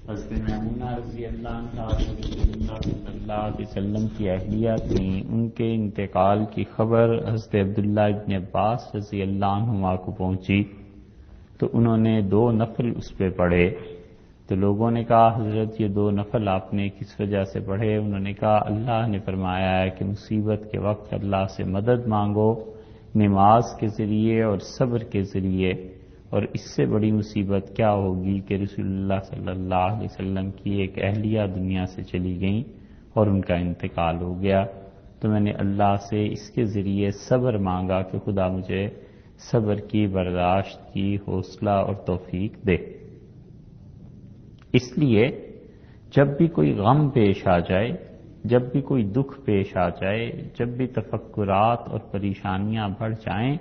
حضرت میمونہ رضی اللہ عنہا رسول اللہ صلی اللہ علیہ وسلم کی اہلیہ تھیں. ان کے انتقال کی خبر حضرت عبداللہ ابن عباس رضی اللہ عنہما کو پہنچی تو انہوں نے 2 نفل اس پہ پڑھے. تو لوگوں نے کہا حضرت یہ 2 نفل آپ نے کس وجہ سے پڑھے؟ انہوں نے کہا اللہ نے فرمایا ہے کہ مصیبت کے وقت اللہ سے مدد مانگو نماز کے ذریعے اور صبر کے ذریعے، اور اس سے بڑی مصیبت کیا ہوگی کہ رسول اللہ صلی اللہ علیہ وسلم کی ایک اہلیہ دنیا سے چلی گئیں اور ان کا انتقال ہو گیا. تو میں نے اللہ سے اس کے ذریعے صبر مانگا کہ خدا مجھے صبر کی، برداشت کی حوصلہ اور توفیق دے. اس لیے جب بھی کوئی غم پیش آ جائے، جب بھی کوئی دکھ پیش آ جائے، جب بھی تفکرات اور پریشانیاں بڑھ جائیں،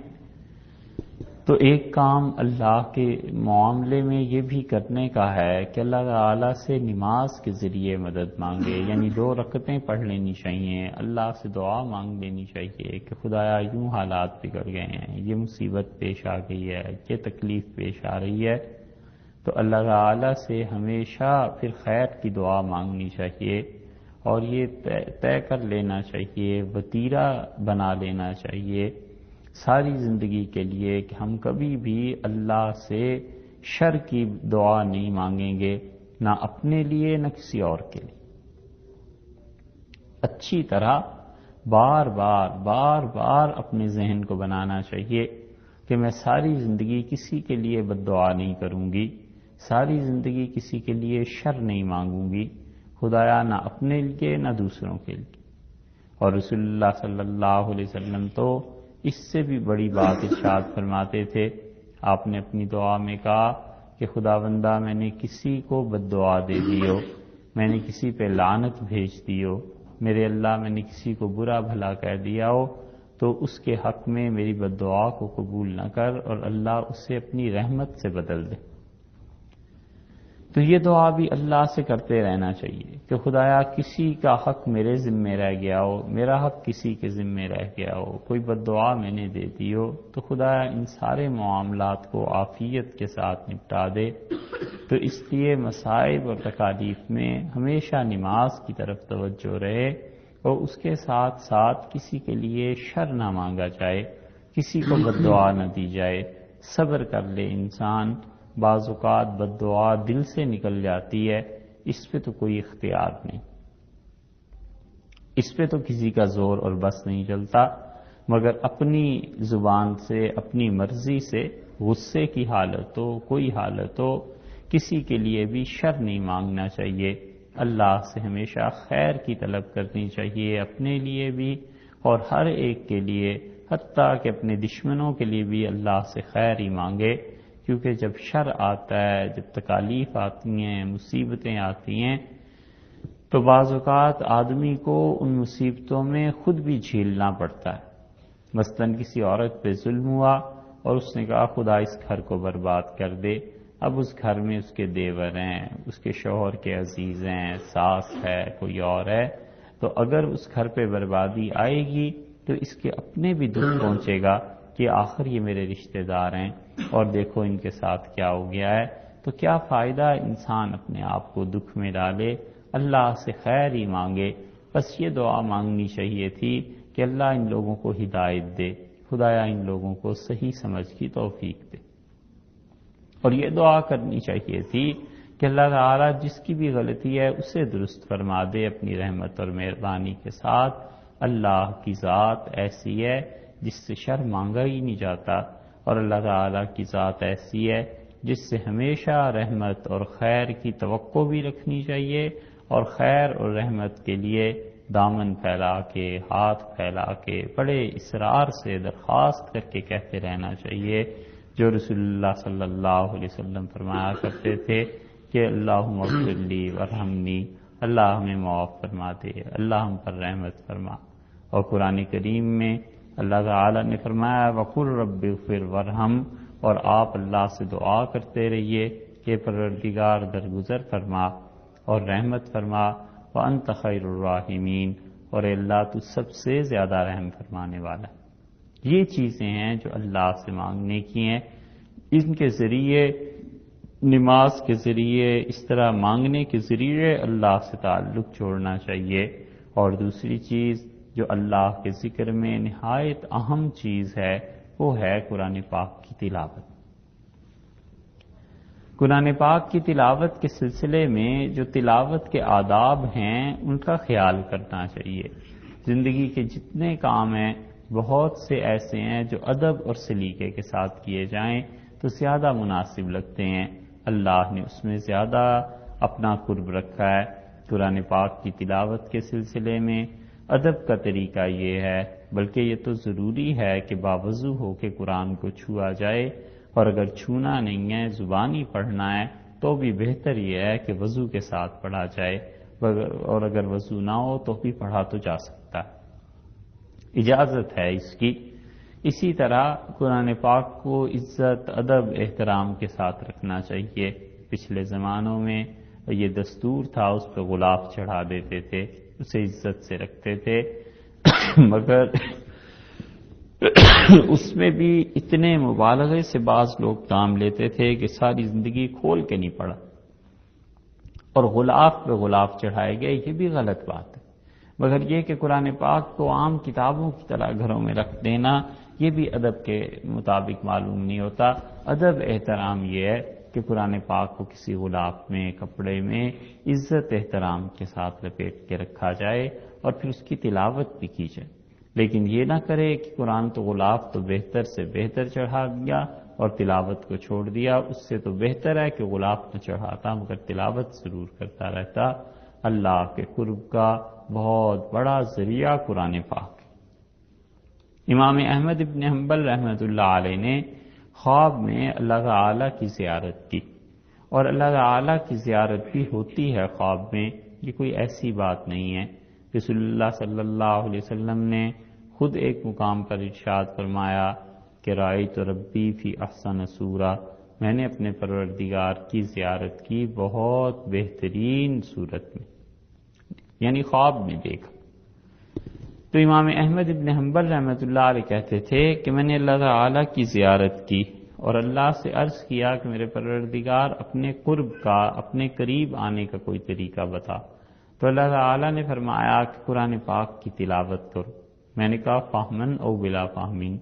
تو ایک کام اللہ کے معاملے میں یہ بھی کرنے کا ہے کہ اللہ تعالیٰ سے نماز کے ذریعے مدد مانگے. یعنی 2 رکعتیں پڑھ لینی چاہیے، اللہ سے دعا مانگ لینی چاہیے کہ خدایا یوں حالات بگڑ گئے ہیں، یہ مصیبت پیش آ گئی ہے، یہ تکلیف پیش آ رہی ہے. تو اللہ تعالیٰ سے ہمیشہ پھر خیر کی دعا مانگنی چاہیے، اور یہ طے کر لینا چاہیے، وتیرہ بنا لینا چاہیے ساری زندگی کے لیے کہ ہم کبھی بھی اللہ سے شر کی دعا نہیں مانگیں گے، نہ اپنے لیے نہ کسی اور کے لیے. اچھی طرح بار بار اپنے ذہن کو بنانا چاہیے کہ میں ساری زندگی کسی کے لیے بد دعا نہیں کروں گی، ساری زندگی کسی کے لیے شر نہیں مانگوں گی، خدایا نہ اپنے لیے نہ دوسروں کے لیے. اور رسول اللہ صلی اللہ علیہ وسلم تو اس سے بھی بڑی بات ارشاد فرماتے تھے. آپ نے اپنی دعا میں کہا کہ خداوندہ میں نے کسی کو بد دعا دے دی ہو، میں نے کسی پہ لعنت بھیج دی ہو، میرے اللہ میں نے کسی کو برا بھلا کہہ دیا ہو، تو اس کے حق میں میری بد دعا کو قبول نہ کر اور اللہ اسے اپنی رحمت سے بدل دے. تو یہ دعا بھی اللہ سے کرتے رہنا چاہیے کہ خدایا کسی کا حق میرے ذمے رہ گیا ہو، میرا حق کسی کے ذمے رہ گیا ہو، کوئی بد دعا میں نے دے دی ہو، تو خدایا ان سارے معاملات کو عافیت کے ساتھ نپٹا دے. تو اس لیے مصائب اور تکالیف میں ہمیشہ نماز کی طرف توجہ رہے، اور اس کے ساتھ ساتھ کسی کے لیے شر نہ مانگا جائے، کسی کو بد دعا نہ دی جائے. صبر کر لے انسان، بعض اوقات بد دعا دل سے نکل جاتی ہے، اس پہ تو کوئی اختیار نہیں، اس پہ تو کسی کا زور اور بس نہیں چلتا، مگر اپنی زبان سے اپنی مرضی سے غصے کی حالت ہو، کوئی حالت ہو، کسی کے لیے بھی شر نہیں مانگنا چاہیے. اللہ سے ہمیشہ خیر کی طلب کرنی چاہیے، اپنے لیے بھی اور ہر ایک کے لیے، حتیٰ کہ اپنے دشمنوں کے لیے بھی اللہ سے خیر ہی مانگے. کیونکہ جب شر آتا ہے، جب تکالیف آتی ہیں، مصیبتیں آتی ہیں، تو بعض اوقات آدمی کو ان مصیبتوں میں خود بھی جھیلنا پڑتا ہے. مثلاً کسی عورت پہ ظلم ہوا اور اس نے کہا خدا اس گھر کو برباد کر دے. اب اس گھر میں اس کے دیور ہیں، اس کے شوہر کے عزیز ہیں، ساس ہے، کوئی اور ہے، تو اگر اس گھر پہ بربادی آئے گی تو اس کے اپنے بھی دکھ پہنچے گا کہ آخر یہ میرے رشتہ دار ہیں اور دیکھو ان کے ساتھ کیا ہو گیا ہے. تو کیا فائدہ انسان اپنے آپ کو دکھ میں ڈالے، اللہ سے خیر ہی مانگے. بس یہ دعا مانگنی چاہیے تھی کہ اللہ ان لوگوں کو ہدایت دے، خدایا ان لوگوں کو صحیح سمجھ کی توفیق دے. اور یہ دعا کرنی چاہیے تھی کہ اللہ تعالیٰ جس کی بھی غلطی ہے اسے درست فرما دے اپنی رحمت اور مہربانی کے ساتھ. اللہ کی ذات ایسی ہے جس سے شر مانگا ہی نہیں جاتا، اور اللہ تعالیٰ کی ذات ایسی ہے جس سے ہمیشہ رحمت اور خیر کی توقع بھی رکھنی چاہیے، اور خیر اور رحمت کے لیے دامن پھیلا کے، ہاتھ پھیلا کے، بڑے اصرار سے درخواست کر کے کہتے رہنا چاہیے، جو رسول اللہ صلی اللہ علیہ وسلم فرمایا کرتے تھے کہ اللہم اغفر لی وارحمنی، اللہ ہمیں معاف فرما دے، اللہ ہم پر رحمت فرما. اور قرآن کریم میں اللہ تعالیٰ نے فرمایا وَقُلْ رَبِّ اغْفِرْ وَارْحَمْ، اور آپ اللہ سے دعا کرتے رہیے کہ پروردگار درگزر فرما اور رحمت فرما، وَأَنْتَ خَيْرُ الرَّاحِمِينَ، اور اے اللہ تو سب سے زیادہ رحم فرمانے والا ہے. یہ چیزیں ہیں جو اللہ سے مانگنے کی ہیں، ان کے ذریعے نماز کے ذریعے، اس طرح مانگنے کے ذریعے اللہ سے تعلق چھوڑنا چاہیے۔ اور دوسری چیز جو اللہ کے ذکر میں نہایت اہم چیز ہے وہ ہے قرآن پاک کی تلاوت۔ قرآن پاک کی تلاوت کے سلسلے میں جو تلاوت کے آداب ہیں ان کا خیال کرنا چاہیے۔ زندگی کے جتنے کام ہیں بہت سے ایسے ہیں جو ادب اور سلیقے کے ساتھ کیے جائیں تو زیادہ مناسب لگتے ہیں، اللہ نے اس میں زیادہ اپنا قرب رکھا ہے۔ قرآن پاک کی تلاوت کے سلسلے میں ادب کا طریقہ یہ ہے، بلکہ یہ تو ضروری ہے کہ باوضو ہو کے قرآن کو چھوا جائے، اور اگر چھونا نہیں ہے، زبانی پڑھنا ہے تو بھی بہتر یہ ہے کہ وضو کے ساتھ پڑھا جائے، اور اگر وضو نہ ہو تو بھی پڑھا تو جا سکتا ہے، اجازت ہے اس کی۔ اسی طرح قرآن پاک کو عزت، ادب، احترام کے ساتھ رکھنا چاہیے۔ پچھلے زمانوں میں یہ دستور تھا، اس پہ غلاف چڑھا دیتے تھے، اسے عزت سے رکھتے تھے، مگر اس میں بھی اتنے مبالغے سے بعض لوگ کام لیتے تھے کہ ساری زندگی کھول کے نہیں پڑھا، اور غلاف پہ غلاف چڑھائے گئے، یہ بھی غلط بات ہے۔ مگر یہ کہ قرآن پاک کو عام کتابوں کی طرح گھروں میں رکھ دینا، یہ بھی ادب کے مطابق معلوم نہیں ہوتا۔ ادب احترام یہ ہے کہ قرآن پاک کو کسی غلاف میں، کپڑے میں عزت احترام کے ساتھ لپیٹ کے رکھا جائے اور پھر اس کی تلاوت بھی کی جائے، لیکن یہ نہ کرے کہ قرآن تو غلاف تو بہتر سے بہتر چڑھا دیا اور تلاوت کو چھوڑ دیا۔ اس سے تو بہتر ہے کہ غلاف نہ چڑھاتا مگر تلاوت ضرور کرتا رہتا۔ اللہ کے قرب کا بہت بڑا ذریعہ قرآن پاک۔ امام احمد ابن حنبل رحمۃ اللہ علیہ نے خواب میں اللہ تعالیٰ کی زیارت کی، اور اللہ تعالیٰ کی زیارت بھی ہوتی ہے خواب میں، یہ کوئی ایسی بات نہیں ہے۔ رسول اللہ صلی اللہ علیہ وسلم نے خود ایک مقام پر ارشاد فرمایا کہ رأیت ربی فی احسن صورہ، میں نے اپنے پروردگار کی زیارت کی بہت بہترین صورت میں، یعنی خواب میں دیکھا۔ تو امام احمد ابن حنبل رحمۃ اللہ علیہ کہتے تھے کہ میں نے اللہ تعالیٰ کی زیارت کی اور اللہ سے عرض کیا کہ میرے پروردگار اپنے قرب کا، اپنے قریب آنے کا کوئی طریقہ بتا، تو اللہ تعالیٰ نے فرمایا کہ قرآن پاک کی تلاوت کرو۔ میں نے کہا فہمن او بلا فہمین،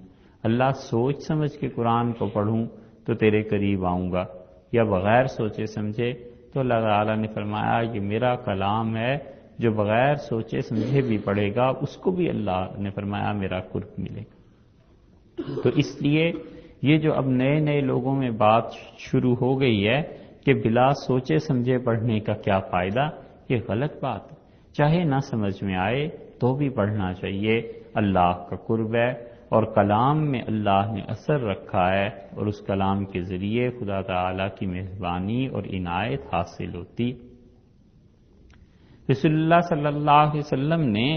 اللہ سوچ سمجھ کے قرآن کو پڑھوں تو تیرے قریب آؤں گا، یا بغیر سوچے سمجھے؟ تو اللہ تعالیٰ نے فرمایا یہ میرا کلام ہے، جو بغیر سوچے سمجھے بھی پڑھے گا اس کو بھی اللہ نے فرمایا میرا قرب ملے گا۔ تو اس لیے یہ جو اب نئے نئے لوگوں میں بات شروع ہو گئی ہے کہ بلا سوچے سمجھے پڑھنے کا کیا فائدہ، یہ غلط بات ہے۔ چاہے نہ سمجھ میں آئے تو بھی پڑھنا چاہیے، اللہ کا قرب ہے، اور کلام میں اللہ نے اثر رکھا ہے، اور اس کلام کے ذریعے خدا تعالیٰ کی مہربانی اور عنایت حاصل ہوتی۔ رسول اللہ صلی اللہ علیہ وسلم نے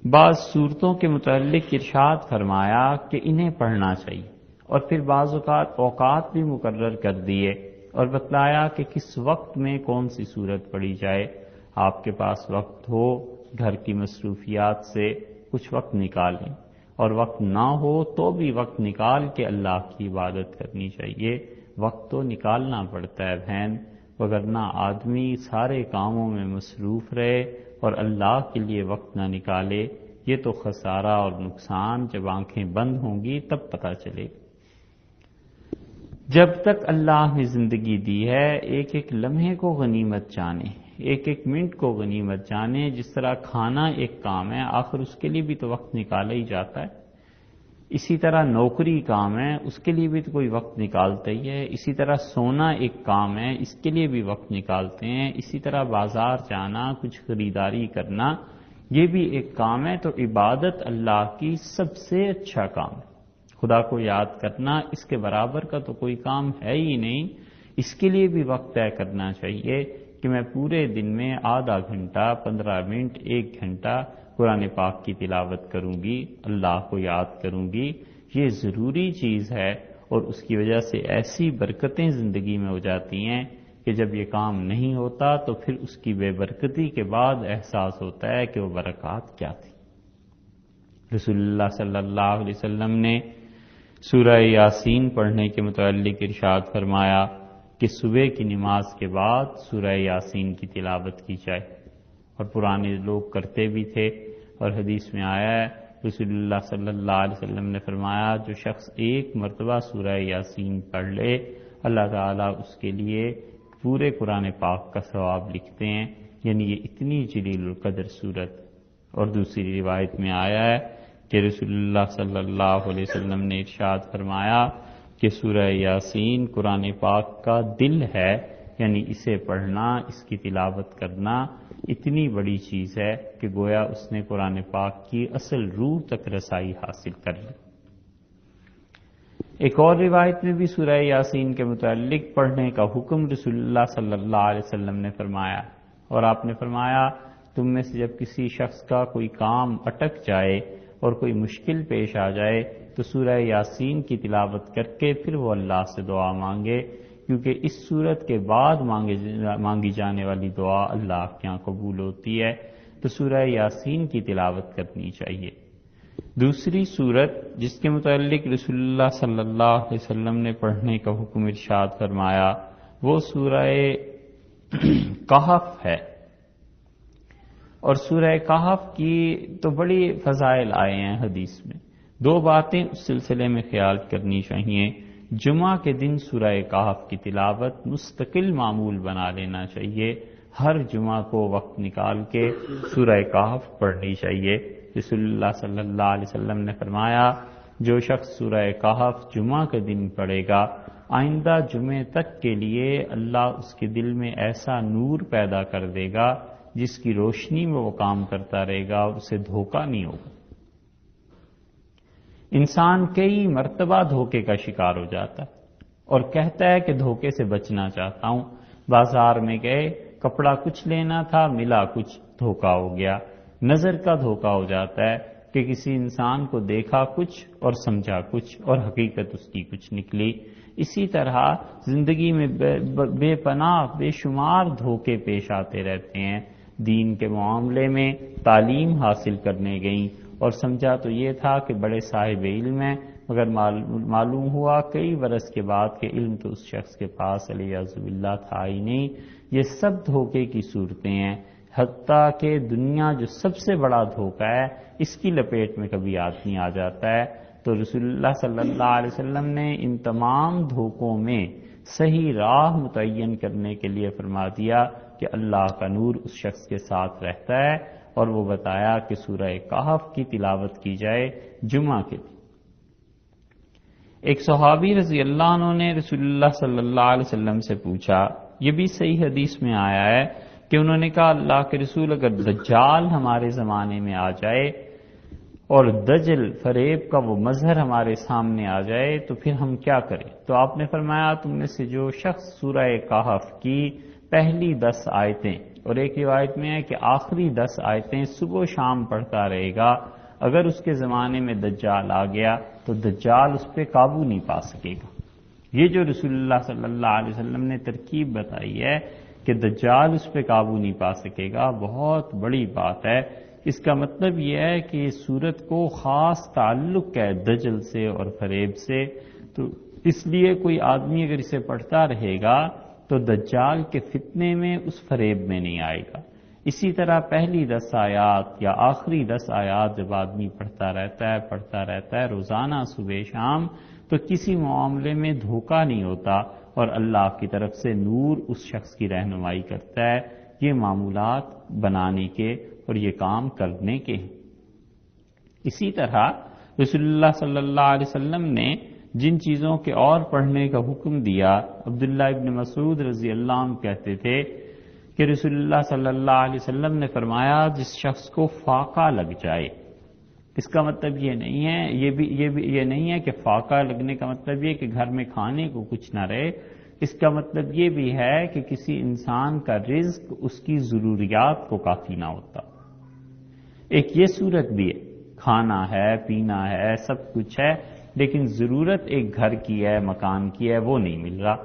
بعض صورتوں کے متعلق ارشاد فرمایا کہ انہیں پڑھنا چاہیے، اور پھر بعض اوقات بھی مقرر کر دیے اور بتلایا کہ کس وقت میں کون سی صورت پڑھی جائے۔ آپ کے پاس وقت ہو، گھر کی مصروفیات سے کچھ وقت نکالیں، اور وقت نہ ہو تو بھی وقت نکال کے اللہ کی عبادت کرنی چاہیے۔ وقت تو نکالنا پڑتا ہے بہن، وگرنہ آدمی سارے کاموں میں مصروف رہے اور اللہ کے لیے وقت نہ نکالے، یہ تو خسارہ اور نقصان جب آنکھیں بند ہوں گی تب پتہ چلے گا۔ جب تک اللہ نے زندگی دی ہے ایک ایک لمحے کو غنیمت جانے، ایک ایک منٹ کو غنیمت جانے۔ جس طرح کھانا ایک کام ہے، آخر اس کے لیے بھی تو وقت نکالا ہی جاتا ہے، اسی طرح نوکری کام ہے، اس کے لیے بھی تو کوئی وقت نکالتا ہی ہے، اسی طرح سونا ایک کام ہے، اس کے لیے بھی وقت نکالتے ہیں، اسی طرح بازار جانا، کچھ خریداری کرنا، یہ بھی ایک کام ہے۔ تو عبادت اللہ کی سب سے اچھا کام ہے، خدا کو یاد کرنا اس کے برابر کا تو کوئی کام ہے ہی نہیں۔ اس کے لیے بھی وقت طے کرنا چاہیے کہ میں پورے دن میں آدھا گھنٹہ، 15 منٹ، 1 گھنٹہ قرآن پاک کی تلاوت کروں گی، اللہ کو یاد کروں گی۔ یہ ضروری چیز ہے، اور اس کی وجہ سے ایسی برکتیں زندگی میں ہو جاتی ہیں کہ جب یہ کام نہیں ہوتا تو پھر اس کی بے برکتی کے بعد احساس ہوتا ہے کہ وہ برکات کیا تھی۔ رسول اللہ صلی اللہ علیہ وسلم نے سورہ یاسین پڑھنے کے متعلق ارشاد فرمایا کہ صبح کی نماز کے بعد سورہ یاسین کی تلاوت کی جائے، اور پرانے لوگ کرتے بھی تھے، اور حدیث میں آیا ہے رسول اللہ صلی اللہ علیہ وسلم نے فرمایا جو شخص ایک مرتبہ سورہ یاسین پڑھ لے اللہ تعالیٰ اس کے لیے پورے قرآن پاک کا ثواب لکھتے ہیں، یعنی یہ اتنی جلیل القدر سورت۔ اور دوسری روایت میں آیا ہے کہ رسول اللہ صلی اللہ علیہ وسلم نے ارشاد فرمایا کہ سورہ یاسین قرآن پاک کا دل ہے، یعنی اسے پڑھنا، اس کی تلاوت کرنا اتنی بڑی چیز ہے کہ گویا اس نے قرآن پاک کی اصل روح تک رسائی حاصل کر لی۔ ایک اور روایت میں بھی سورہ یاسین کے متعلق پڑھنے کا حکم رسول اللہ صلی اللہ علیہ وسلم نے فرمایا، اور آپ نے فرمایا تم میں سے جب کسی شخص کا کوئی کام اٹک جائے اور کوئی مشکل پیش آ جائے تو سورہ یاسین کی تلاوت کر کے پھر وہ اللہ سے دعا مانگے، کیونکہ اس صورت کے بعد مانگی جانے والی دعا اللہ کے یہاں قبول ہوتی ہے، تو سورہ یاسین کی تلاوت کرنی چاہیے۔ دوسری صورت جس کے متعلق رسول اللہ صلی اللہ علیہ وسلم نے پڑھنے کا حکم ارشاد فرمایا وہ سورہ کہف ہے، اور سورہ کہف کی تو بڑی فضائل آئے ہیں حدیث میں۔ دو باتیں اس سلسلے میں خیال کرنی چاہیے۔ جمعہ کے دن سورہ کہف کی تلاوت مستقل معمول بنا لینا چاہیے، ہر جمعہ کو وقت نکال کے سورہ کہف پڑھنی چاہیے۔ رسول اللہ صلی اللہ علیہ وسلم نے فرمایا جو شخص سورہ کہف جمعہ کے دن پڑھے گا آئندہ جمعے تک کے لیے اللہ اس کے دل میں ایسا نور پیدا کر دے گا جس کی روشنی میں وہ کام کرتا رہے گا اور اسے دھوکہ نہیں ہوگا۔ انسان کئی مرتبہ دھوکے کا شکار ہو جاتا ہے اور کہتا ہے کہ دھوکے سے بچنا چاہتا ہوں، بازار میں گئے کپڑا کچھ لینا تھا ملا کچھ، دھوکہ ہو گیا۔ نظر کا دھوکہ ہو جاتا ہے کہ کسی انسان کو دیکھا کچھ اور سمجھا کچھ اور حقیقت اس کی کچھ نکلی۔ اسی طرح زندگی میں بے پناہ بے شمار دھوکے پیش آتے رہتے ہیں۔ دین کے معاملے میں تعلیم حاصل کرنے گئیں اور سمجھا تو یہ تھا کہ بڑے صاحب علم ہیں، مگر معلوم ہوا کئی برس کے بعد کہ علم تو اس شخص کے پاس علیہ باللہ تھا ہی نہیں۔ یہ سب دھوکے کی صورتیں ہیں، حتیٰ کہ دنیا جو سب سے بڑا دھوکہ ہے اس کی لپیٹ میں کبھی آدمی آ جاتا ہے۔ تو رسول اللہ صلی اللہ علیہ وسلم نے ان تمام دھوکوں میں صحیح راہ متعین کرنے کے لیے فرما دیا کہ اللہ کا نور اس شخص کے ساتھ رہتا ہے، اور وہ بتایا کہ سورہ کہف کی تلاوت کی جائے جمعہ کے دن۔ ایک صحابی رضی اللہ عنہ نے رسول اللہ صلی اللہ علیہ وسلم سے پوچھا، یہ بھی صحیح حدیث میں آیا ہے کہ انہوں نے کہا اللہ کے رسول اگر دجال ہمارے زمانے میں آ جائے اور دجل فریب کا وہ مظہر ہمارے سامنے آ جائے تو پھر ہم کیا کریں؟ تو آپ نے فرمایا تم میں سے جو شخص سورہ کہف کی پہلی 10 آیتیں اور ایک روایت میں ہے کہ آخری 10 آیتیں صبح و شام پڑھتا رہے گا، اگر اس کے زمانے میں دجال آ گیا تو دجال اس پہ قابو نہیں پا سکے گا۔ یہ جو رسول اللہ صلی اللہ علیہ وسلم نے ترکیب بتائی ہے کہ دجال اس پہ قابو نہیں پا سکے گا، بہت بڑی بات ہے۔ اس کا مطلب یہ ہے کہ اس صورت کو خاص تعلق ہے دجل سے اور فریب سے، تو اس لیے کوئی آدمی اگر اسے پڑھتا رہے گا تو دجال کے فتنے میں اس فریب میں نہیں آئے گا۔ اسی طرح پہلی 10 آیات یا آخری 10 آیات جب آدمی پڑھتا رہتا ہے روزانہ صبح شام، تو کسی معاملے میں دھوکہ نہیں ہوتا اور اللہ کی طرف سے نور اس شخص کی رہنمائی کرتا ہے۔ یہ معمولات بنانے کے اور یہ کام کرنے کے ہیں۔ اسی طرح رسول اللہ صلی اللہ علیہ وسلم نے جن چیزوں کے اور پڑھنے کا حکم دیا، عبداللہ ابن مسعود رضی اللہ عنہ کہتے تھے کہ رسول اللہ صلی اللہ علیہ وسلم نے فرمایا جس شخص کو فاقہ لگ جائے، اس کا مطلب یہ نہیں ہے یہ نہیں ہے کہ فاقہ لگنے کا مطلب یہ کہ گھر میں کھانے کو کچھ نہ رہے، اس کا مطلب یہ بھی ہے کہ کسی انسان کا رزق اس کی ضروریات کو کافی نہ ہوتا۔ ایک یہ صورت بھی ہے، کھانا ہے پینا ہے سب کچھ ہے لیکن ضرورت ایک گھر کی ہے مکان کی ہے وہ نہیں مل رہا،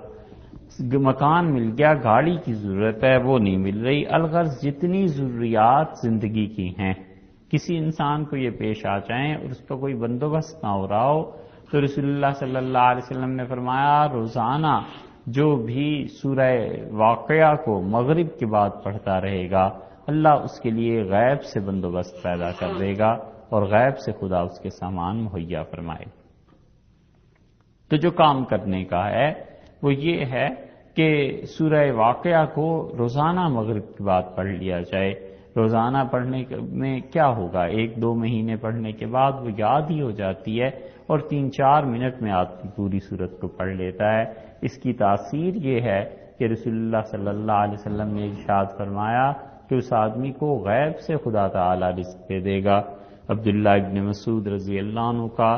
مکان مل گیا گاڑی کی ضرورت ہے وہ نہیں مل رہی، الغرض جتنی ضروریات زندگی کی ہیں کسی انسان کو یہ پیش آ جائیں اور اس کا کوئی بندوبست نہ ہو رہا ہو، تو رسول اللہ صلی اللہ علیہ وسلم نے فرمایا روزانہ جو بھی سورہ واقعہ کو مغرب کے بعد پڑھتا رہے گا اللہ اس کے لیے غیب سے بندوبست پیدا کر دے گا اور غیب سے خدا اس کے سامان مہیا فرمائے۔ تو جو کام کرنے کا ہے وہ یہ ہے کہ سورہ واقعہ کو روزانہ مغرب کے بعد پڑھ لیا جائے۔ روزانہ پڑھنے میں کیا ہوگا، 1-2 مہینے پڑھنے کے بعد وہ یاد ہی ہو جاتی ہے اور 3-4 منٹ میں آدمی پوری سورت کو پڑھ لیتا ہے۔ اس کی تاثیر یہ ہے کہ رسول اللہ صلی اللہ علیہ وسلم نے ارشاد فرمایا کہ اس آدمی کو غیب سے خدا تعالی رزق دے دے گا۔ عبداللہ ابن مسعود رضی اللہ عنہ کا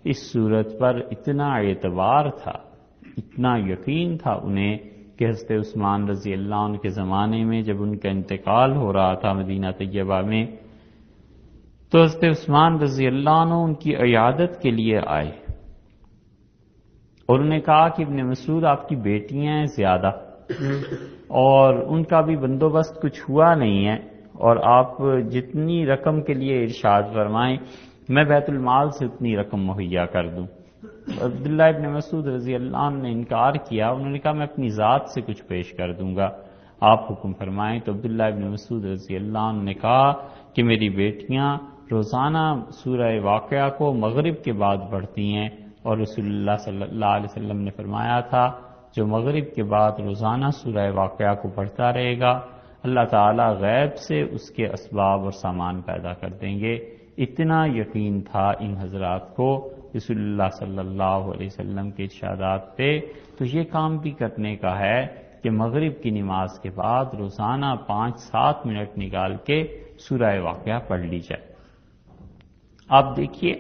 اس صورت پر اتنا اعتبار تھا، اتنا یقین تھا انہیں کہ حضرت عثمان رضی اللہ عنہ کے زمانے میں جب ان کا انتقال ہو رہا تھا مدینہ طیبہ میں، تو حضرت عثمان رضی اللہ عنہ ان کی عیادت کے لیے آئے اور انہوں نے کہا کہ ابن مسعود آپ کی بیٹیاں ہیں زیادہ اور ان کا بھی بندوبست کچھ ہوا نہیں ہے، اور آپ جتنی رقم کے لیے ارشاد فرمائیں میں بیت المال سے اتنی رقم مہیا کر دوں۔ عبداللہ ابن مسعود رضی اللہ عنہ نے انکار کیا، انہوں نے کہا میں اپنی ذات سے کچھ پیش کر دوں گا، آپ حکم فرمائیں۔ تو عبداللہ ابن مسعود رضی اللہ عنہ نے کہا کہ میری بیٹیاں روزانہ سورہ واقعہ کو مغرب کے بعد پڑھتی ہیں، اور رسول اللہ صلی اللہ علیہ وسلم نے فرمایا تھا جو مغرب کے بعد روزانہ سورہ واقعہ کو پڑھتا رہے گا اللہ تعالیٰ غیب سے اس کے اسباب اور سامان پیدا کر دیں گے۔ اتنا یقین تھا ان حضرات کو رسول اللہ صلی اللہ علیہ وسلم کے ارشادات پہ۔ تو یہ کام بھی کرنے کا ہے کہ مغرب کی نماز کے بعد روزانہ 5-7 منٹ نکال کے سورہ واقعہ پڑھ لی جائے۔ آپ دیکھیے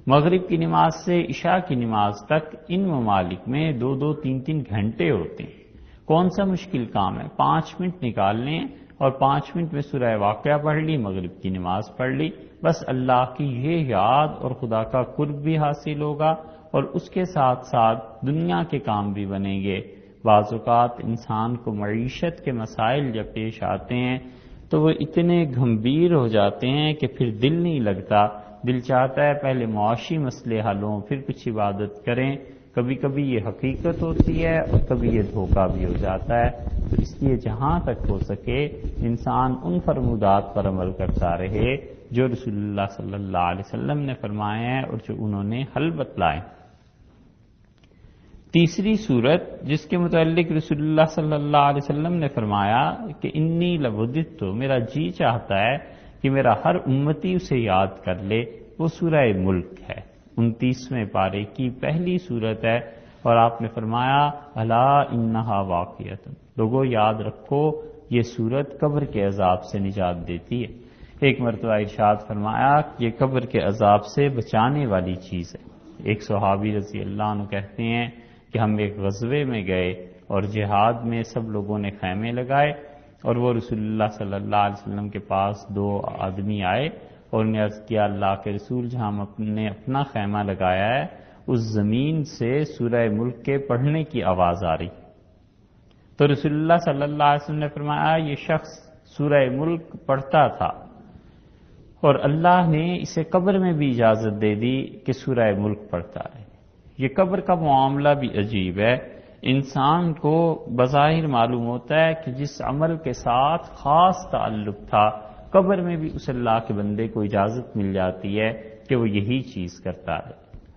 مغرب کی نماز سے عشاء کی نماز تک ان ممالک میں 2-2 3-3 گھنٹے ہوتے ہیں۔ کون سا مشکل کام ہے، 5 منٹ نکال لیں اور 5 منٹ میں سورہ واقعہ پڑھ لی، مغرب کی نماز پڑھ لی، بس اللہ کی یہ یاد اور خدا کا قرب بھی حاصل ہوگا اور اس کے ساتھ ساتھ دنیا کے کام بھی بنیں گے۔ بعض اوقات انسان کو معیشت کے مسائل جب پیش آتے ہیں تو وہ اتنے گھمبیر ہو جاتے ہیں کہ پھر دل نہیں لگتا، دل چاہتا ہے پہلے معاشی مسئلے حل ہوں پھر کچھ عبادت کریں۔ کبھی کبھی یہ حقیقت ہوتی ہے اور کبھی یہ دھوکہ بھی ہو جاتا ہے۔ تو اس لیے جہاں تک ہو سکے انسان ان فرمودات پر عمل کرتا رہے جو رسول اللہ صلی اللہ علیہ وسلم نے فرمائے ہیں اور جو انہوں نے حل بتلائے۔ تیسری صورت جس کے متعلق رسول اللہ صلی اللہ علیہ وسلم نے فرمایا کہ انی لوددت، میرا جی چاہتا ہے کہ میرا ہر امتی اسے یاد کر لے، وہ سورہ ملک ہے، 29ویں پارے کی پہلی صورت ہے، اور آپ نے فرمایا الا انہا واقعۃ، لوگوں یاد رکھو یہ صورت قبر کے عذاب سے نجات دیتی ہے۔ ایک مرتبہ ارشاد فرمایا کہ یہ قبر کے عذاب سے بچانے والی چیز ہے۔ ایک صحابی رضی اللہ عنہ کہتے ہیں کہ ہم ایک غزوے میں گئے اور جہاد میں سب لوگوں نے خیمے لگائے، اور وہ رسول اللہ صلی اللہ علیہ وسلم کے پاس 2 آدمی آئے اور انہیں عرض کیا اللہ کے رسول جہاں ہم نے اپنا خیمہ لگایا ہے اس زمین سے سورہ ملک کے پڑھنے کی آواز آ رہی۔ تو رسول اللہ صلی اللہ علیہ وسلم نے فرمایا یہ شخص سورہ ملک پڑھتا تھا اور اللہ نے اسے قبر میں بھی اجازت دے دی کہ سورہ ملک پڑھتا ہے۔ یہ قبر کا معاملہ بھی عجیب ہے، انسان کو بظاہر معلوم ہوتا ہے کہ جس عمل کے ساتھ خاص تعلق تھا قبر میں بھی اس اللہ کے بندے کو اجازت مل جاتی ہے کہ وہ یہی چیز کرتا ہے۔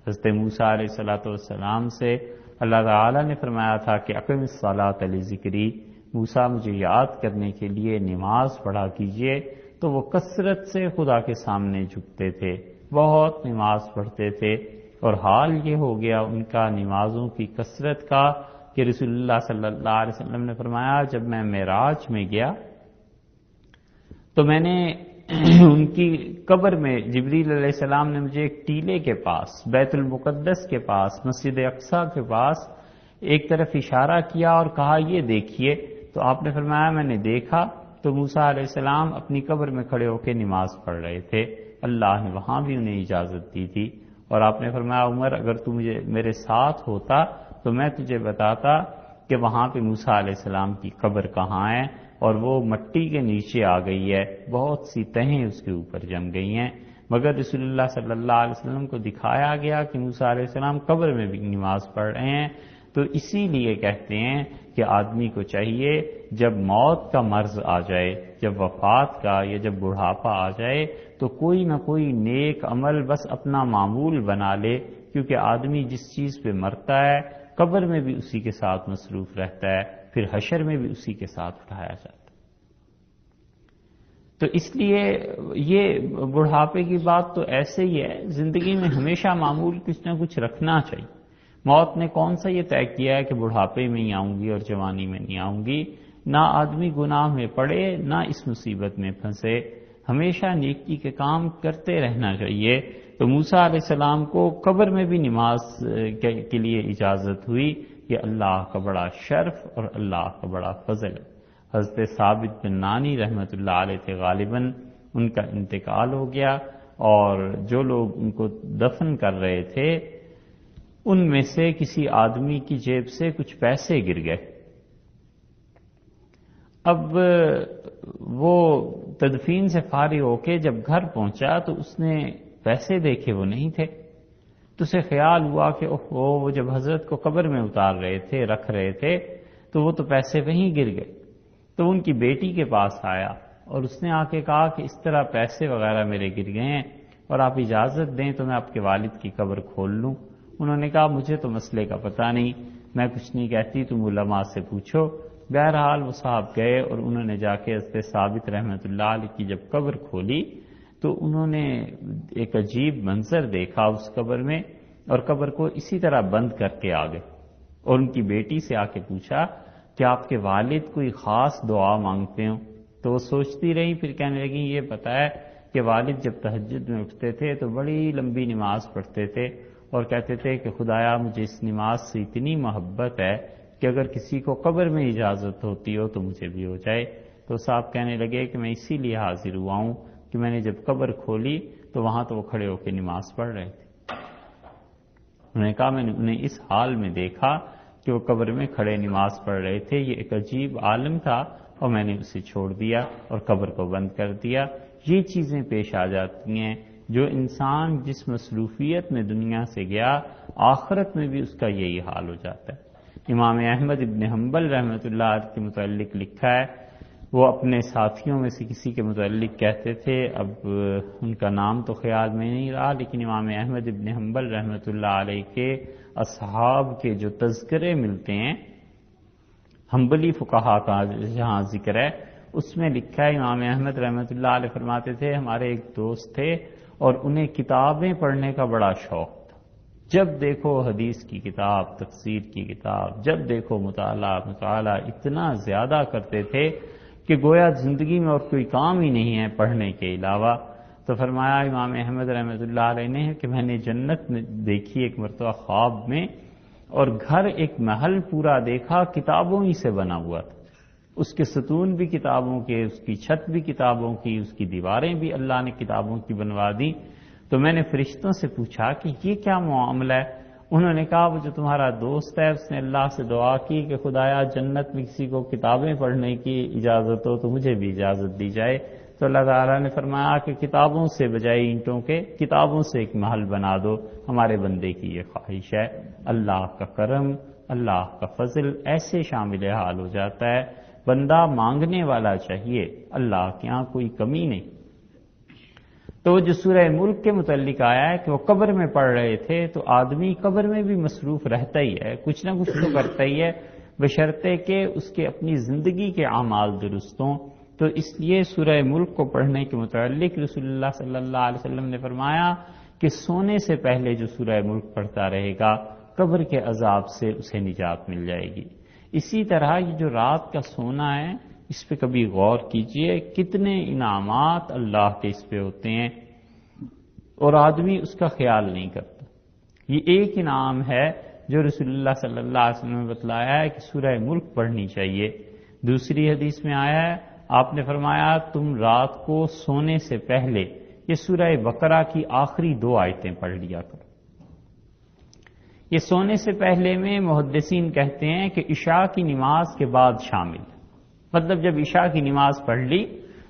حضرت موسیٰ علیہ السلام سے اللہ تعالیٰ نے فرمایا تھا کہ اقم الصلاۃ لذکری، موسیٰ مجھے یاد کرنے کے لیے نماز پڑھا کیجئے، تو وہ کثرت سے خدا کے سامنے جھکتے تھے، بہت نماز پڑھتے تھے، اور حال یہ ہو گیا ان کا نمازوں کی کثرت کا کہ رسول اللہ صلی اللہ علیہ وسلم نے فرمایا جب میں معراج میں گیا تو میں نے ان کی قبر میں جبریل علیہ السلام نے مجھے ایک ٹیلے کے پاس، بیت المقدس کے پاس، مسجد اقصیٰ کے پاس ایک طرف اشارہ کیا اور کہا یہ دیکھیے، تو آپ نے فرمایا میں نے دیکھا تو موسیٰ علیہ السلام اپنی قبر میں کھڑے ہو کے نماز پڑھ رہے تھے، اللہ نے وہاں بھی انہیں اجازت دی تھی۔ اور آپ نے فرمایا عمر اگر تو مجھے میرے ساتھ ہوتا تو میں تجھے بتاتا کہ وہاں پہ موسیٰ علیہ السلام کی قبر کہاں ہے، اور وہ مٹی کے نیچے آ گئی ہے، بہت سی تہیں اس کے اوپر جم گئی ہیں، مگر رسول اللہ صلی اللہ علیہ وسلم کو دکھایا گیا کہ موسیٰ علیہ السلام قبر میں بھی نماز پڑھ رہے ہیں۔ تو اسی لیے کہتے ہیں کہ آدمی کو چاہیے جب موت کا مرض آ جائے، جب وفات کا یا جب بڑھاپا آ جائے تو کوئی نہ کوئی نیک عمل بس اپنا معمول بنا لے، کیونکہ آدمی جس چیز پہ مرتا ہے قبر میں بھی اسی کے ساتھ مصروف رہتا ہے، پھر حشر میں بھی اسی کے ساتھ اٹھایا جاتا ہے۔ تو اس لیے یہ بڑھاپے کی بات تو ایسے ہی ہے، زندگی میں ہمیشہ معمول کچھ نہ کچھ رکھنا چاہیے۔ موت نے کون سا یہ طے کیا ہے کہ بڑھاپے میں ہی آؤں گی اور جوانی میں نہیں آؤں گی؟ نہ آدمی گناہ میں پڑے نہ اس مصیبت میں پھنسے، ہمیشہ نیکی کے کام کرتے رہنا چاہیے۔ تو موسیٰ علیہ السلام کو قبر میں بھی نماز کے لیے اجازت ہوئی، یہ اللہ کا بڑا شرف اور اللہ کا بڑا فضل ہے۔ حضرت ثابت بن نانی رحمۃ اللہ علیہ تھے، غالباً ان کا انتقال ہو گیا، اور جو لوگ ان کو دفن کر رہے تھے ان میں سے کسی آدمی کی جیب سے کچھ پیسے گر گئے۔ اب وہ تدفین سے فارغ ہو کے جب گھر پہنچا تو اس نے پیسے دیکھے، وہ نہیں تھے، تو اسے خیال ہوا کہ وہ جب حضرت کو قبر میں اتار رہے تھے، رکھ رہے تھے، تو وہ تو پیسے وہیں گر گئے۔ تو ان کی بیٹی کے پاس آیا اور اس نے آ کے کہا کہ اس طرح پیسے وغیرہ میرے گر گئے ہیں، اور آپ اجازت دیں تو میں آپ کے والد کی قبر کھول لوں۔ انہوں نے کہا مجھے تو مسئلے کا پتہ نہیں، میں کچھ نہیں کہتی، تم علماء سے پوچھو۔ بہرحال وہ صاحب گئے اور انہوں نے جا کے حضرت ثابت رحمۃ اللہ علیہ کی جب قبر کھولی تو انہوں نے ایک عجیب منظر دیکھا اس قبر میں، اور قبر کو اسی طرح بند کر کے آ گئے، اور ان کی بیٹی سے آ کے پوچھا کہ آپ کے والد کوئی خاص دعا مانگتے ہوں؟ تو وہ سوچتی رہی، پھر کہنے لگی یہ پتہ ہے کہ والد جب تہجد میں اٹھتے تھے تو بڑی لمبی نماز پڑھتے تھے اور کہتے تھے کہ خدایا مجھے اس نماز سے اتنی محبت ہے کہ اگر کسی کو قبر میں اجازت ہوتی ہو تو مجھے بھی ہو جائے۔ تو صاحب کہنے لگے کہ میں اسی لیے حاضر ہوا ہوں کہ میں نے جب قبر کھولی تو وہاں تو وہ کھڑے ہو کے نماز پڑھ رہے تھے۔ انہوں نے کہا میں نے انہیں اس حال میں دیکھا کہ وہ قبر میں کھڑے نماز پڑھ رہے تھے، یہ ایک عجیب عالم تھا اور میں نے اسے چھوڑ دیا اور قبر کو بند کر دیا۔ یہ چیزیں پیش آ جاتی ہیں، جو انسان جس مصروفیت میں دنیا سے گیا آخرت میں بھی اس کا یہی حال ہو جاتا ہے۔ امام احمد ابن حنبل رحمۃ اللہ علیہ کے متعلق لکھا ہے، وہ اپنے ساتھیوں میں سے کسی کے متعلق کہتے تھے، اب ان کا نام تو خیال میں نہیں رہا، لیکن امام احمد ابن حنبل رحمۃ اللہ علیہ کے اصحاب کے جو تذکرے ملتے ہیں، حنبلی فقہا کا جہاں ذکر ہے اس میں لکھا ہے امام احمد رحمۃ اللہ علیہ فرماتے تھے ہمارے ایک دوست تھے اور انہیں کتابیں پڑھنے کا بڑا شوق تھا، جب دیکھو حدیث کی کتاب، تفسیر کی کتاب، جب دیکھو مطالعہ اتنا زیادہ کرتے تھے کہ گویا زندگی میں اور کوئی کام ہی نہیں ہے پڑھنے کے علاوہ۔ تو فرمایا امام احمد رحمۃ اللہ علیہ نے کہ میں نے جنت میں دیکھی ایک مرتبہ خواب میں، اور گھر ایک محل پورا دیکھا کتابوں ہی سے بنا ہوا تھا، اس کے ستون بھی کتابوں کے، اس کی چھت بھی کتابوں کی، اس کی دیواریں بھی اللہ نے کتابوں کی بنوا دی۔ تو میں نے فرشتوں سے پوچھا کہ یہ کیا معاملہ ہے؟ انہوں نے کہا وہ جو تمہارا دوست ہے اس نے اللہ سے دعا کی کہ خدایا جنت میں کسی کو کتابیں پڑھنے کی اجازت ہو تو مجھے بھی اجازت دی جائے، تو اللہ تعالیٰ نے فرمایا کہ کتابوں سے بجائے اینٹوں کے کتابوں سے ایک محل بنا دو، ہمارے بندے کی یہ خواہش ہے۔ اللہ کا کرم، اللہ کا فضل ایسے شامل حال ہو جاتا ہے، بندہ مانگنے والا چاہیے، اللہ کے ہاں کوئی کمی نہیں۔ تو جو سورہ ملک کے متعلق آیا ہے کہ وہ قبر میں پڑھ رہے تھے، تو آدمی قبر میں بھی مصروف رہتا ہی ہے، کچھ نہ کچھ تو کرتا ہی ہے، بشرطے کہ اس کے اپنی زندگی کے اعمال درست ہوں۔ تو اس لیے سورہ ملک کو پڑھنے کے متعلق رسول اللہ صلی اللہ علیہ وسلم نے فرمایا کہ سونے سے پہلے جو سورہ ملک پڑھتا رہے گا قبر کے عذاب سے اسے نجات مل جائے گی۔ اسی طرح یہ جو رات کا سونا ہے اس پہ کبھی غور کیجئے، کتنے انعامات اللہ کے اس پہ ہوتے ہیں اور آدمی اس کا خیال نہیں کرتا۔ یہ ایک انعام ہے جو رسول اللہ صلی اللہ علیہ وسلم نے بتلایا ہے کہ سورہ ملک پڑھنی چاہیے۔ دوسری حدیث میں آیا ہے، آپ نے فرمایا تم رات کو سونے سے پہلے یہ سورہ بقرہ کی آخری 2 آیتیں پڑھ لیا کرو۔ یہ سونے سے پہلے میں محدثین کہتے ہیں کہ عشاء کی نماز کے بعد شامل، مطلب جب عشاء کی نماز پڑھ لی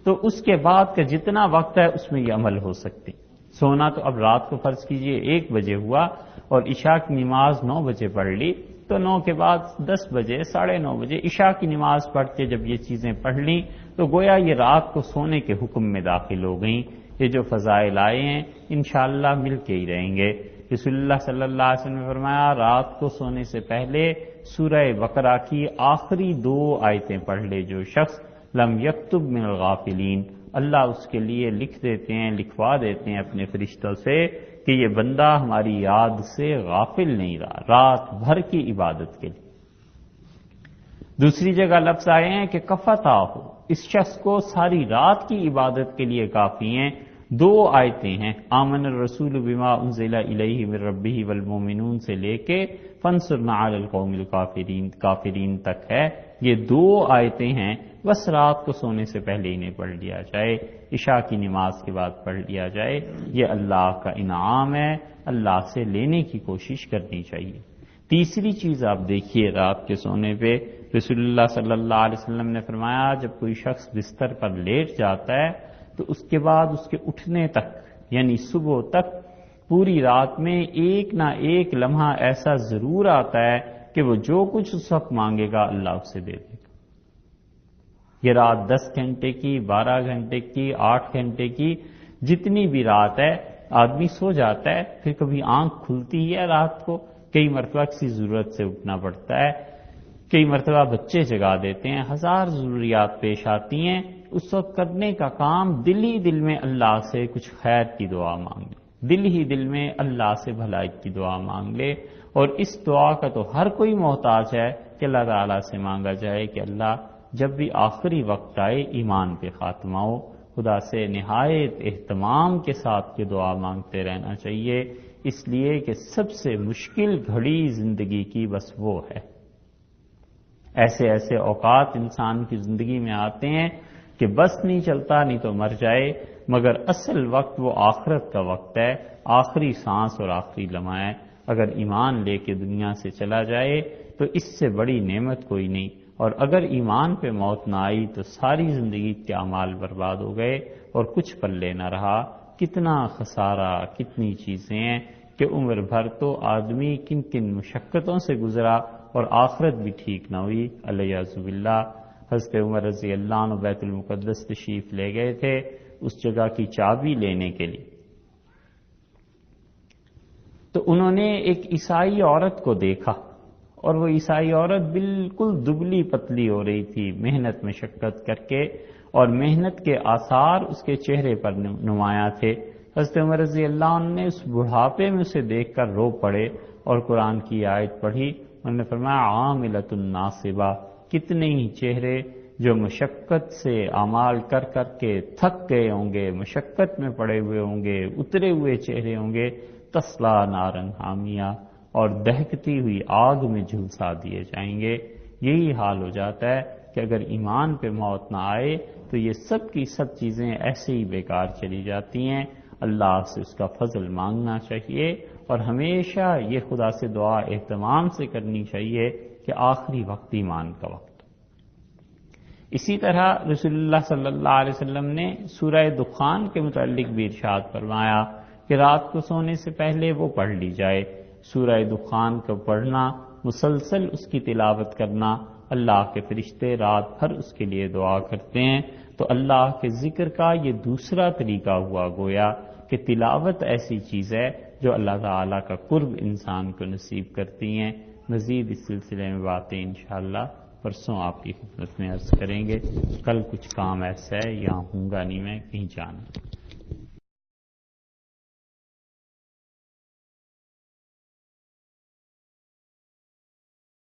تو اس کے بعد کا جتنا وقت ہے اس میں یہ عمل ہو سکتے۔ سونا تو اب رات کو فرض کیجئے 1 بجے ہوا اور عشاء کی نماز 9 بجے پڑھ لی، تو 9 کے بعد 10 بجے 9:30 بجے عشاء کی نماز پڑھ کے جب یہ چیزیں پڑھ لیں تو گویا یہ رات کو سونے کے حکم میں داخل ہو گئیں. یہ جو فضائل آئے ہیں انشاءاللہ مل کے ہی رہیں گے. رسول اللہ صلی اللہ علیہ وسلم نے فرمایا رات کو سونے سے پہلے سورہ بقرہ کی آخری 2 آیتیں پڑھ لے جو شخص لم یکتب من الغافلین، اللہ اس کے لیے لکھ دیتے ہیں، لکھوا دیتے ہیں اپنے فرشتوں سے کہ یہ بندہ ہماری یاد سے غافل نہیں رہا رات بھر کی عبادت کے لیے. دوسری جگہ لفظ آئے ہیں کہ کفتہ ہو، اس شخص کو ساری رات کی عبادت کے لیے کافی ہیں. 2 آیتیں ہیں آمن الرسول بما انزل الیہ من ربہ والمؤمنون سے لے کے فانصرنا علی القوم الکافرین تک ہے. یہ 2 آیتیں ہیں، بس رات کو سونے سے پہلے انہیں پڑھ لیا جائے، عشاء کی نماز کے بعد پڑھ لیا جائے. یہ اللہ کا انعام ہے، اللہ سے لینے کی کوشش کرنی چاہیے. تیسری چیز آپ دیکھیے رات کے سونے پہ رسول اللہ صلی اللہ علیہ وسلم نے فرمایا جب کوئی شخص بستر پر لیٹ جاتا ہے تو اس کے بعد اس کے اٹھنے تک یعنی صبح تک پوری رات میں ایک نہ ایک لمحہ ایسا ضرور آتا ہے کہ وہ جو کچھ اس وقت مانگے گا اللہ اسے دے دے گا. یہ رات 10 گھنٹے کی، 12 گھنٹے کی، 8 گھنٹے کی جتنی بھی رات ہے آدمی سو جاتا ہے، پھر کبھی آنکھ کھلتی ہے رات کو، کئی مرتبہ کسی ضرورت سے اٹھنا پڑتا ہے، کئی مرتبہ بچے جگا دیتے ہیں، 1000 ضروریات پیش آتی ہیں. اس وقت کرنے کا کام دل ہی دل میں اللہ سے کچھ خیر کی دعا مانگ لے، دل ہی دل میں اللہ سے بھلائی کی دعا مانگ لے. اور اس دعا کا تو ہر کوئی محتاج ہے کہ اللہ تعالیٰ سے مانگا جائے کہ اللہ جب بھی آخری وقت آئے ایمان پہ خاتمہ ہو. خدا سے نہایت اہتمام کے ساتھ یہ دعا مانگتے رہنا چاہیے، اس لیے کہ سب سے مشکل گھڑی زندگی کی بس وہ ہے. ایسے ایسے اوقات انسان کی زندگی میں آتے ہیں کہ بس نہیں چلتا، نہیں تو مر جائے، مگر اصل وقت وہ آخرت کا وقت ہے، آخری سانس اور آخری لمحہ ہے. اگر ایمان لے کے دنیا سے چلا جائے تو اس سے بڑی نعمت کوئی نہیں، اور اگر ایمان پہ موت نہ آئی تو ساری زندگی کے اعمال برباد ہو گئے اور کچھ پلے نہ رہا. کتنا خسارہ، کتنی چیزیں ہیں کہ عمر بھر تو آدمی کن کن مشقتوں سے گزرا اور آخرت بھی ٹھیک نہ ہوئی. الیاذ باللہ. حضرت عمر رضی اللہ عنہ بیت المقدس تشریف لے گئے تھے اس جگہ کی چابی لینے کے لیے، تو انہوں نے ایک عیسائی عورت کو دیکھا اور وہ عیسائی عورت بالکل دبلی پتلی ہو رہی تھی محنت مشقت کر کے، اور محنت کے آثار اس کے چہرے پر نمایاں تھے. حضرت عمر رضی اللہ عنہ نے اس بڑھاپے میں اسے دیکھ کر رو پڑے اور قرآن کی آیت پڑھی. انہوں نے فرمایا عاملۃ ناصبہ، کتنے ہی چہرے جو مشقت سے اعمال کر کر کے تھک گئے ہوں گے، مشقت میں پڑے ہوئے ہوں گے، اترے ہوئے چہرے ہوں گے، تسلا نارن حامیہ، اور دہکتی ہوئی آگ میں جھلسا دیے جائیں گے. یہی حال ہو جاتا ہے کہ اگر ایمان پہ موت نہ آئے تو یہ سب کی سب چیزیں ایسے ہی بیکار چلی جاتی ہیں. اللہ سے اس کا فضل مانگنا چاہیے اور ہمیشہ یہ خدا سے دعا اہتمام سے کرنی چاہیے کہ آخری وقت ایمان کا وقت. اسی طرح رسول اللہ صلی اللہ علیہ وسلم نے سورہ دخان کے متعلق بھی ارشاد فرمایا کہ رات کو سونے سے پہلے وہ پڑھ لی جائے. سورہ دخان کو پڑھنا، مسلسل اس کی تلاوت کرنا، اللہ کے فرشتے رات بھر اس کے لیے دعا کرتے ہیں. تو اللہ کے ذکر کا یہ دوسرا طریقہ ہوا گویا کہ تلاوت ایسی چیز ہے جو اللہ تعالیٰ کا قرب انسان کو نصیب کرتی ہیں. مزید اس سلسلے میں باتیں انشاءاللہ پرسوں آپ کی خدمت میں عرض کریں گے. کل کچھ کام ایسا ہے یہاں ہوں گا نہیں، میں کہیں جانا.